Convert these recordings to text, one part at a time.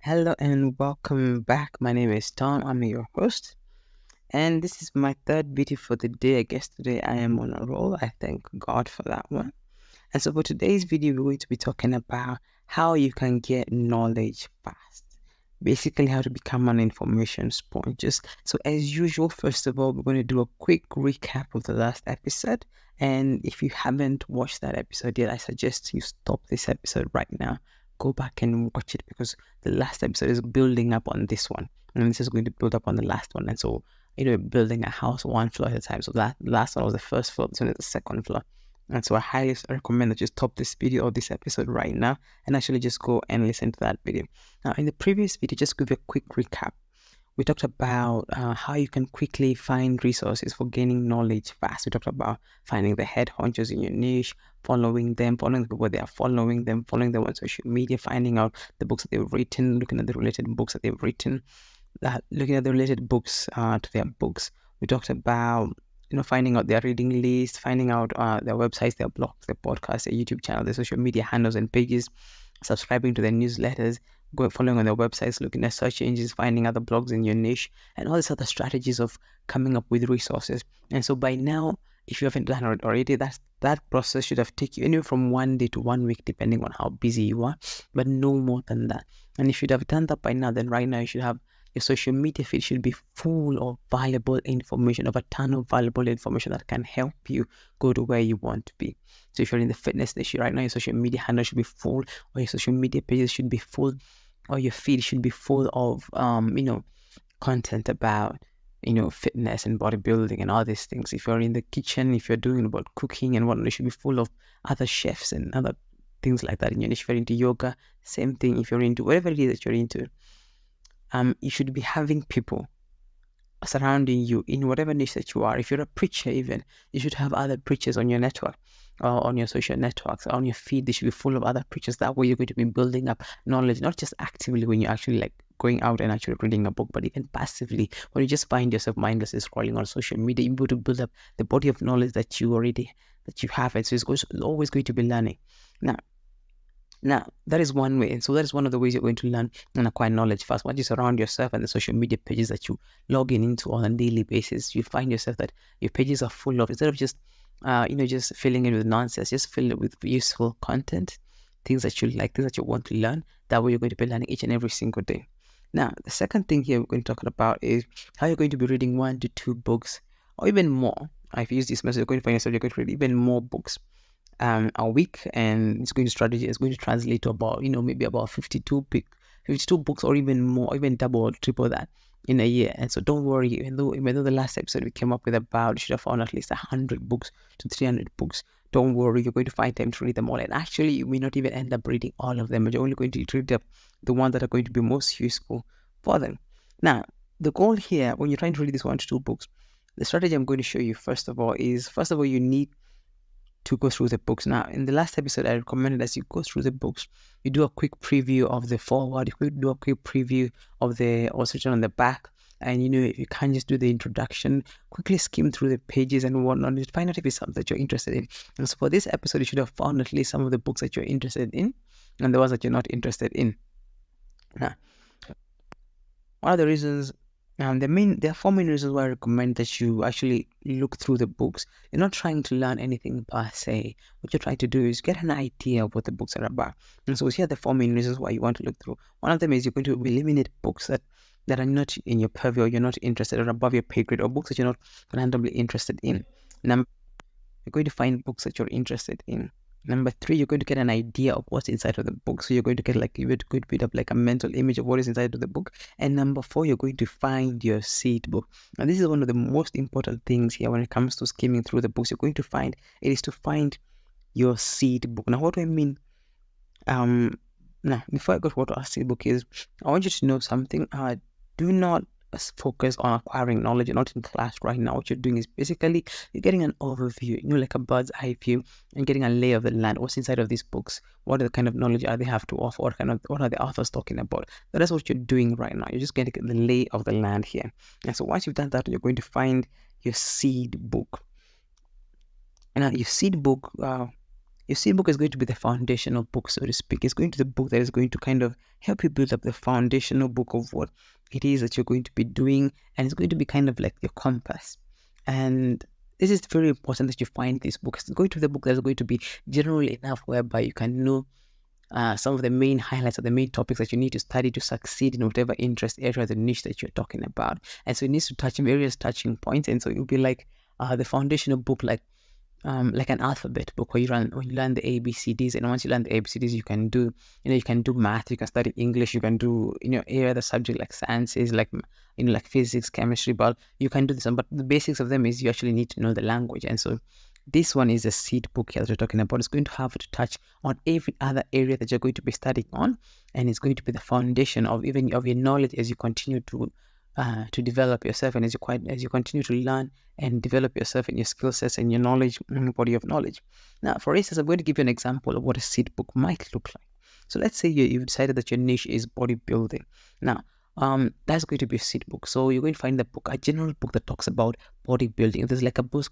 Hello and welcome back. My name is Tom. I'm your host, and this is my third video for the day. I guess today I am on a roll. I thank God for that one. And so, for today's video, we're going to be talking about how you can get knowledge fast. Basically, how to become an information sponge. So, as usual, first of all, we're going to do a quick recap of the last episode. And if you haven't watched that episode yet, I suggest you stop this episode right now. Go back and watch it because the last episode is building up on this one, and this is going to build up on the last one. And so, building a house one floor at a time. So that last one was the first floor, this one is the second floor. And so I highly recommend that you stop this video or this episode right now and actually just go and listen to that video. Now, in the previous video, just give you a quick recap. We talked about how you can quickly find resources for gaining knowledge fast. We talked about finding the head honchos in your niche, following them, following the people they are following them on social media, finding out the books that they've written, looking at the related books that they've written, looking at the related books to their books. We talked about finding out their reading list, finding out their websites, their blogs, their podcasts, their YouTube channel, their social media handles and pages, subscribing to their newsletters, following on their websites, looking at search engines, finding other blogs in your niche, and all these other strategies of coming up with resources. And so by now, if you haven't done it already, that process should have taken you anywhere from 1 day to 1 week, depending on how busy you are, but no more than that. And if you'd have done that by now, then right now you should have your social media feed should be full of valuable information, of a ton of valuable information that can help you go to where you want to be. So if you're in the fitness niche right now, your social media handle should be full, or your social media pages should be full, or your feed should be full of content about fitness and bodybuilding and all these things. If you're in the kitchen, if you're doing about cooking and whatnot, it should be full of other chefs and other things like that. In your niche, if you're into yoga, same thing. If you're into whatever it is that you're into, you should be having people surrounding you in whatever niche that you are. If you're a preacher, even, you should have other preachers on your network or on your social networks, on your feed. They should be full of other preachers. That way you're going to be building up knowledge, not just actively when you're actually like going out and actually reading a book, but even passively when you just find yourself mindlessly scrolling on social media. You're able to build up the body of knowledge that you have, and so it's always going to be learning. Now, that is one way. And so that is one of the ways you're going to learn and acquire knowledge fast. Once you surround yourself and the social media pages that you log into on a daily basis, you find yourself that your pages are full of, instead of just, just filling it with nonsense, just fill it with useful content, things that you like, things that you want to learn. That way you're going to be learning each and every single day. Now, the second thing here we're going to talk about is how you're going to be reading 1 to 2 books or even more. If you use this method, you're going to find yourself, you're going to read even more books a week, and it's going to translate to about maybe about 52 books or even more, even double or triple that in a year. And so don't worry, even though the last episode we came up with about, you should have found at least 100 books to 300 books. Don't worry, you're going to find time to read them all, and actually you may not even end up reading all of them, but you're only going to read the ones that are going to be most useful for them. Now, the goal here when you're trying to read these 1 to 2 books, the strategy I'm going to show you first of all you need to go through the books. Now, in the last episode, I recommended as you go through the books, you do a quick preview of the forward, you do a quick preview of the what's written on the back, and you can't just do the introduction, quickly skim through the pages and whatnot, and find out if it's something that you're interested in. And so for this episode, you should have found at least some of the books that you're interested in, and the ones that you're not interested in. Now, one of the reasons there are 4 main reasons why I recommend that you actually look through the books. You're not trying to learn anything per se. What you're trying to do is get an idea of what the books are about. And so here are the 4 main reasons why you want to look through. One of them is you're going to eliminate books that are not in your purview, or you're not interested, or above your pay grade, or books that you're not randomly interested in. Number, you're going to find books that you're interested in. Number 3, you're going to get an idea of what's inside of the book. So you're going to get you're going to build up like a mental image of what is inside of the book. And number 4, you're going to find your seed book. And this is one of the most important things here when it comes to skimming through the books. You're going to find to find your seed book. Now, what do I mean? Now, before I go to what our seed book is, I want you to know something. Do not focus on acquiring knowledge. You're not in class right now. What you're doing is basically you're getting an overview, like a bird's eye view, and getting a lay of the land. What's inside of these books? What are the kind of knowledge they have to offer? What are the authors talking about? That's what you're doing right now. You're just getting the lay of the land here. And so once you've done that, you're going to find your seed book. And now your seed book Your seed book is going to be the foundational book, so to speak. It's going to be the book that is going to kind of help you build up the foundational book of what it is that you're going to be doing, and it's going to be kind of like your compass. And this is very important that you find this book. It's going to be the book that is going to be general enough whereby you can know some of the main highlights or the main topics that you need to study to succeed in whatever interest area, the niche that you're talking about. And so it needs to touch various touching points. And so it will be like the foundational book, like an alphabet book where you learn the ABCDs, and once you learn the ABCDs, you can do math, you can study English, you can do any other subject like sciences, like like physics, chemistry, but you can do this one. But the basics of them is you actually need to know the language. And so this one is a seed book here that we're talking about. It's going to have to touch on every other area that you're going to be studying on, and it's going to be the foundation of even of your knowledge as you continue to develop yourself, and as you continue to learn and develop yourself and your skill sets and your knowledge, body of knowledge. Now, for instance, I'm going to give you an example of what a seed book might look like. So let's say you've decided that your niche is bodybuilding. Now, that's going to be a seed book. So you're going to find a general book that talks about bodybuilding. If there's like a book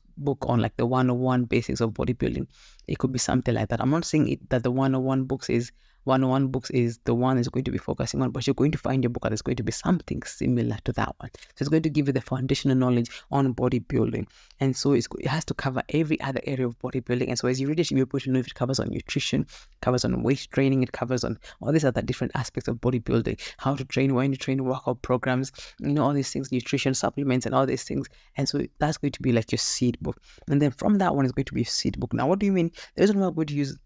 on like the 101 basics of bodybuilding, it could be something like that. I'm not saying that the 101 books is the one that's going to be focusing on, but you're going to find your book that is going to be something similar to that one. So it's going to give you the foundational knowledge on bodybuilding, and so it has to cover every other area of bodybuilding. And so as you read it, you'll be able to know if it covers on nutrition, covers on weight training, it covers on all these other different aspects of bodybuilding, how to train, when to train, workout programs, all these things, nutrition, supplements, and all these things. And so that's going to be like your seed book. And then from that one is going to be a seed book. Now, what do you mean? The reason why I'm going to use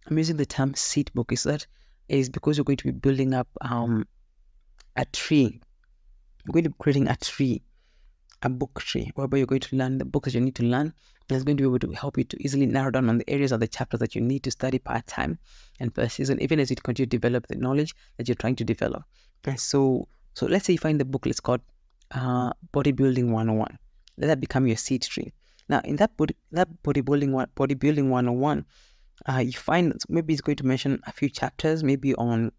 I'm using the term seed book is because you're going to be building up a tree. You're going to be creating a book tree, whereby you're going to learn the books that you need to learn, and it's going to be able to help you to easily narrow down on the areas of the chapters that you need to study per time and per season, even as you continue to develop the knowledge that you're trying to develop. And so let's say you find the book, it's called Bodybuilding 101. Let that become your seed tree. Now, in that bodybuilding 101, you find maybe it's going to mention a few chapters, maybe on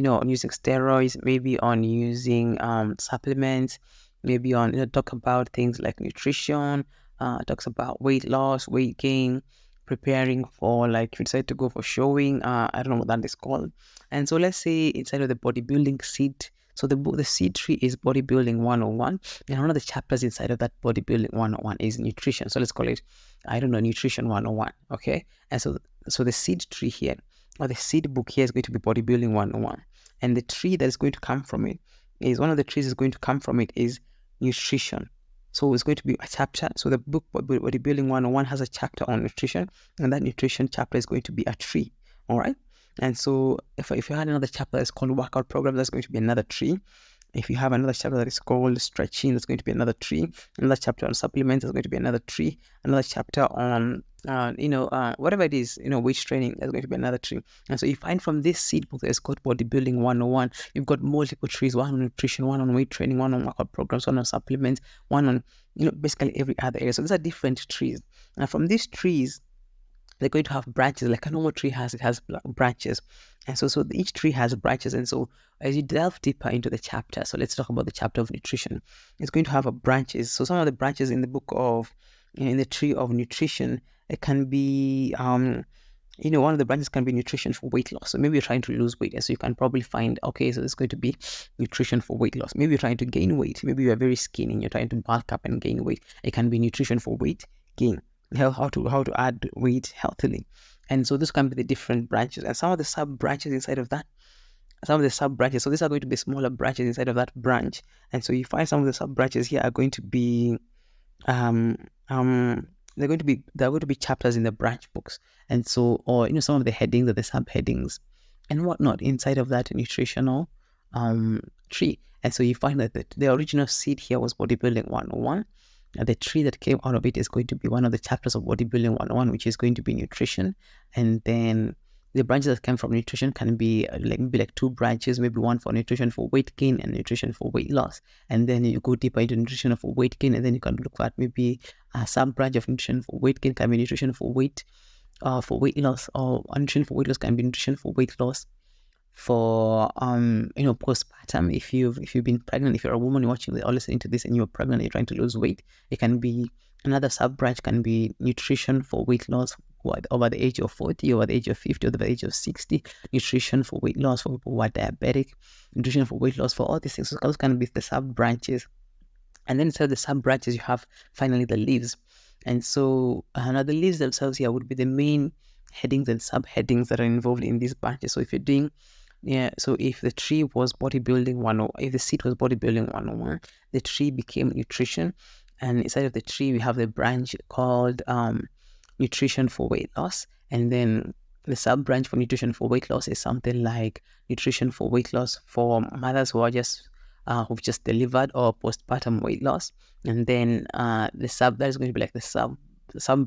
on using steroids, maybe on using supplements, maybe on talk about things like nutrition, talks about weight loss, weight gain, preparing for, like, you decide to go for showing, I don't know what that is called. And so let's say inside of the bodybuilding seed, so the seed tree is bodybuilding 101, and one of the chapters inside of that bodybuilding 101 is nutrition. So let's call it, I don't know, nutrition 101. Okay. And so the seed tree here, or the seed book here, is going to be bodybuilding 101, and the tree that is going to come from it is one of the trees is going to come from it is nutrition. So it's going to be a chapter. So the book Bodybuilding 101 has a chapter on nutrition, and that nutrition chapter is going to be a tree. All right. And so if you had another chapter that's called workout program, that's going to be another tree. If you have another chapter that is called stretching, that's going to be another tree. Another chapter on supplements, that's going to be another tree. Another chapter on whatever it is, weight training, that's going to be another tree. And so you find from this seed book that is called Bodybuilding 101, you've got multiple trees: one on nutrition, one on weight training, one on workout programs, one on supplements, one on basically every other area. So these are different trees. And from these trees, they're going to have branches, like a normal tree has. It has branches, and so each tree has branches. And so as you delve deeper into the chapter, so let's talk about the chapter of nutrition. It's going to have branches. So some of the branches in the book of in the tree of nutrition, it can be one of the branches can be nutrition for weight loss. So maybe you're trying to lose weight, and so you can probably find, okay, so it's going to be nutrition for weight loss. Maybe you're trying to gain weight. Maybe you're very skinny and you're trying to bulk up and gain weight. It can be nutrition for weight gain, how to add weight healthily. And so this can be the different branches, and some of the sub branches inside of that, so these are going to be smaller branches inside of that branch. And so you find some of the sub branches here are going to be they're going to be chapters in the branch books. And so, or some of the headings or the subheadings and whatnot inside of that nutritional tree. And so you find that the original seed here was Bodybuilding 101. The tree that came out of it is going to be one of the chapters of Bodybuilding 101, which is going to be nutrition. And then the branches that come from nutrition can be maybe two branches, maybe one for nutrition for weight gain and nutrition for weight loss. And then you go deeper into nutrition for weight gain, and then you can look at maybe a sub branch of nutrition for weight gain can be nutrition for weight loss, or nutrition for weight loss can be nutrition for weight loss for postpartum. If you've been pregnant, if you're a woman watching or listening to this and you're pregnant and you're trying to lose weight, it can be another sub branch can be nutrition for weight loss over the age of 40, over the age of 50, over the age of 60, nutrition for weight loss for people who are diabetic, nutrition for weight loss for all these things. So those can be the sub branches. And then inside the sub branches, you have finally the leaves. And so now the leaves themselves here would be the main headings and subheadings that are involved in these branches. So if you're doing, so if the tree was bodybuilding 101, if the seed was bodybuilding 101, the tree became nutrition. And inside of the tree, we have the branch called nutrition for weight loss. And then the sub branch for nutrition for weight loss is something like nutrition for weight loss for mothers who are just who've just delivered or postpartum weight loss. And then the sub, that is going to be like the sub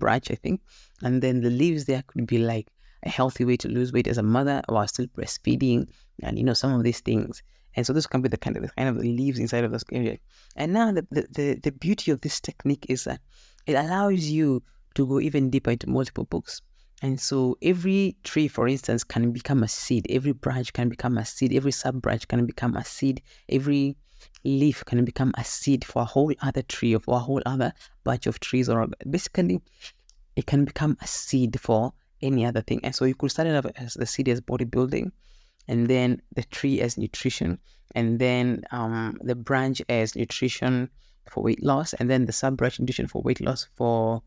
branch, I think. And then the leaves there could be like a healthy way to lose weight as a mother while still breastfeeding, and some of these things. And so this can be the kind of the leaves inside of this area. And now the beauty of this technique is that it allows you to go even deeper into multiple books. And so every tree, for instance, can become a seed. Every branch can become a seed. Every sub branch can become a seed. Every leaf can become a seed for a whole other tree or for a whole other bunch of trees. Or basically, it can become a seed for any other thing. And so you could start it off as the seed as bodybuilding, and then the tree as nutrition, and then the branch as nutrition for weight loss, and then the sub branch nutrition for weight loss for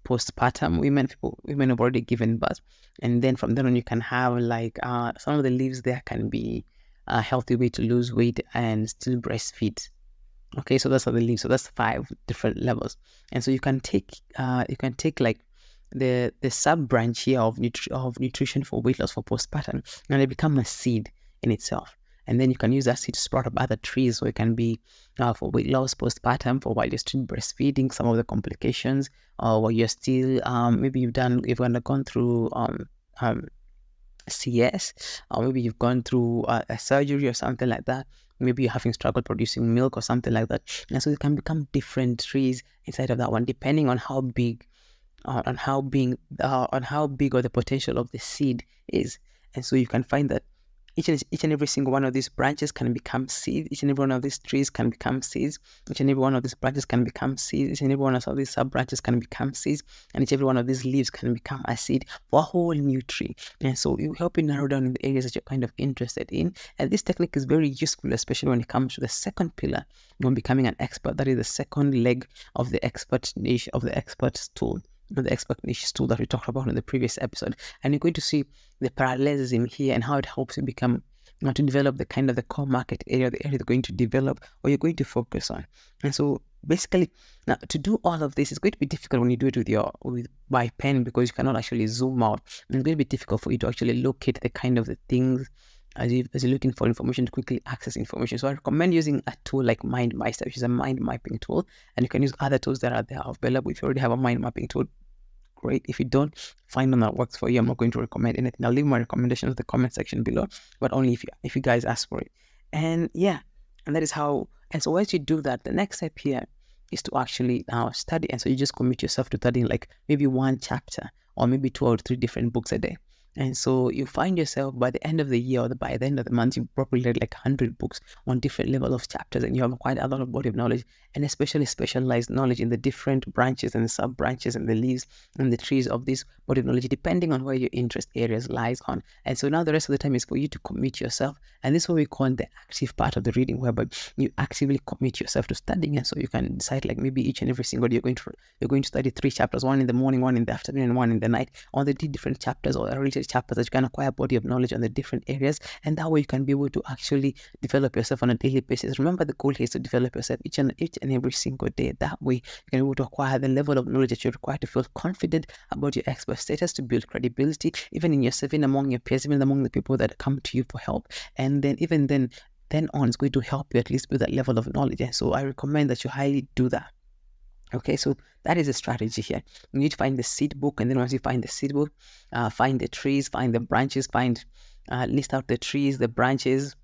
postpartum women who've already given birth. And then from then on, you can have like some of the leaves there can be a healthy way to lose weight and still breastfeed. Okay, so that's how the leaves. So that's 5 different levels. And so you can take like the sub branch here of nutrition for weight loss for postpartum, and it become a seed in itself. And then you can use that seed to sprout up other trees. So it can be for weight loss postpartum, for while you're still breastfeeding, some of the complications, or while you're still maybe you've gone through CS, or maybe you've gone through a surgery or something like that. Maybe you're having struggle producing milk or something like that. And so it can become different trees inside of that one, depending on how big, on how big or the potential of the seed is. And so you can find that each and every single one of these branches can become seeds. Each and every one of these trees can become seeds. Each and every one of these branches can become seeds. Each and every one of these sub branches can become seeds. And each and every one of these leaves can become a seed for a whole new tree. And so it will help you narrow down in the areas that you're kind of interested in. And this technique is very useful, especially when it comes to the second pillar, when becoming an expert. That is the second leg of the expert niche, of the expert tool. The expert niche tool that we talked about in the previous episode. And you're going to see the parallelism here and how it helps you become, to develop the kind of the core market area, the area you're going to develop or you're going to focus on. And so basically, now to do all of this, it's going to be difficult when you do it by pen, because you cannot actually zoom out. And it's going to be difficult for you to actually locate the kind of the things as you're looking for information, to quickly access information. So I recommend using a tool like MindMeister, which is a mind mapping tool. And you can use other tools that are there available. If you already have a mind mapping tool, great. If you don't, find one that works for you. I'm not going to recommend anything. I'll leave my recommendations in the comment section below, but only if you guys ask for it. And yeah, and that is how. And so once you do that, the next step here is to actually now study. And so you just commit yourself to studying like maybe 1 chapter or maybe 2 or 3 different books a day. And so you find yourself by the end of the year or by the end of the month, you've probably read like 100 books on different levels of chapters, and you have quite a lot of body of knowledge, and especially specialized knowledge in the different branches and sub branches and the leaves and the trees of this body of knowledge, depending on where your interest areas lies on. And so now the rest of the time is for you to commit yourself. And this is what we call the active part of the reading, whereby you actively commit yourself to studying. And so you can decide like maybe each and every single day you're going to study 3 chapters, 1 in the morning, 1 in the afternoon, and 1 in the night, on the different chapters or related chapters, that you can acquire a body of knowledge on the different areas. And that way you can be able to actually develop yourself on a daily basis. Remember, the goal here is to develop yourself each and every single day. That way you can be able to acquire the level of knowledge that you require to feel confident about your expert status, to build credibility even in yourself, even among your peers, even among the people that come to you for help. And then even then on, it's going to help you at least with that level of knowledge. And so I recommend that you highly do that. Okay, so that is a strategy here. You need to find the seed book, and then once you find the seed book, find the trees, find the branches, list out the trees, the branches.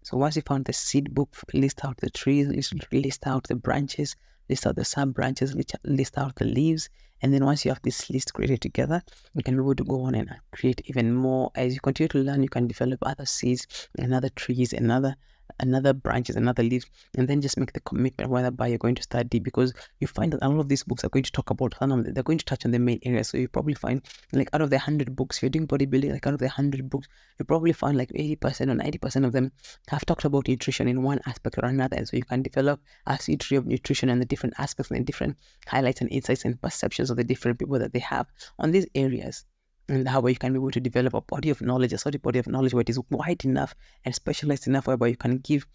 So once you found the seed book, list out the trees, list out the branches, list out the sub branches, list out the leaves. And then once you have this list created together, you can be able to go on and create even more. As you continue to learn, you can develop other seeds and other trees and other another branches, another leaf, and then just make the commitment whereby you're going to study, because you find that a lot of these books are going to talk about they're going to touch on the main areas. So you probably find like out of the 100 books, if you're doing bodybuilding, like out of the 100 books, you probably find like 80% or 90% of them have talked about nutrition in one aspect or another. And so you can develop a tree of nutrition and the different aspects and the different highlights and insights and perceptions of the different people that they have on these areas. And how you can be able to develop a body of knowledge, a solid body of knowledge where it is wide enough and specialized enough whereby you can give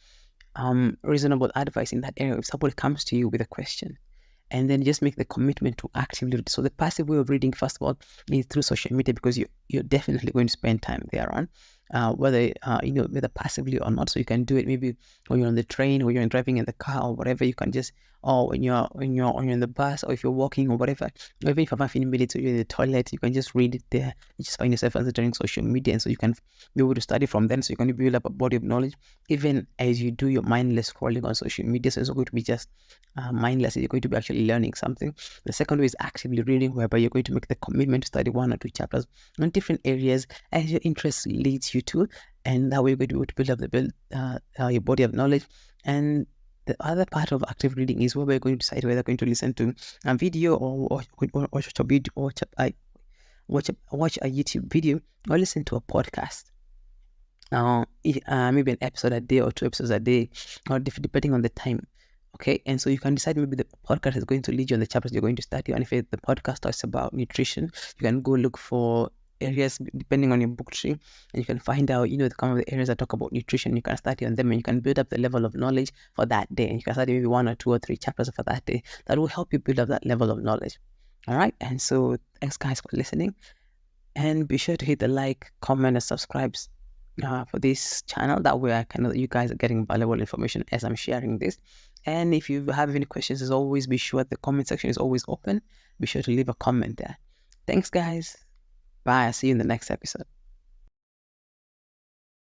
reasonable advice in that area if somebody comes to you with a question. And then just make the commitment to actively read. So the passive way of reading, first of all, is through social media, because you're definitely going to spend time there on, whether passively or not. So you can do it maybe when you're on the train, or you're driving in the car, or whatever. You can just, or when you're in the bus, or if you're walking or whatever. Or even if you have 15 minutes, or you're in the toilet, you can just read it there. You just find yourself entering social media, and so you can be able to study from them. So you can build up a body of knowledge, even as you do your mindless scrolling on social media. So it's not going to be just mindless. You're going to be actually learning something. The second way is actively reading, whereby you're going to make the commitment to study 1 or 2 chapters on different areas as your interest leads you to, and that way you're going to be able to build up your body of knowledge. And the other part of active reading is where we're going to decide whether we're going to listen to a video, or watch a video, or watch a YouTube video, or listen to a podcast. Maybe an episode a day or 2 episodes a day, or depending on the time. Okay, and so you can decide maybe the podcast is going to lead you on the chapters you're going to study. And if the podcast talks about nutrition, you can go look for areas depending on your book tree, and you can find out, the kind of the areas that talk about nutrition. You can study on them, and you can build up the level of knowledge for that day. And you can study maybe 1 or 2 or 3 chapters for that day. That will help you build up that level of knowledge. All right, and so thanks guys for listening, and be sure to hit the like, comment, and subscribe for this channel. That way you guys are getting valuable information as I'm sharing this. And if you have any questions, as always, be sure the comment section is always open. Be sure to leave a comment there. Thanks guys. Bye. I'll see you in the next episode.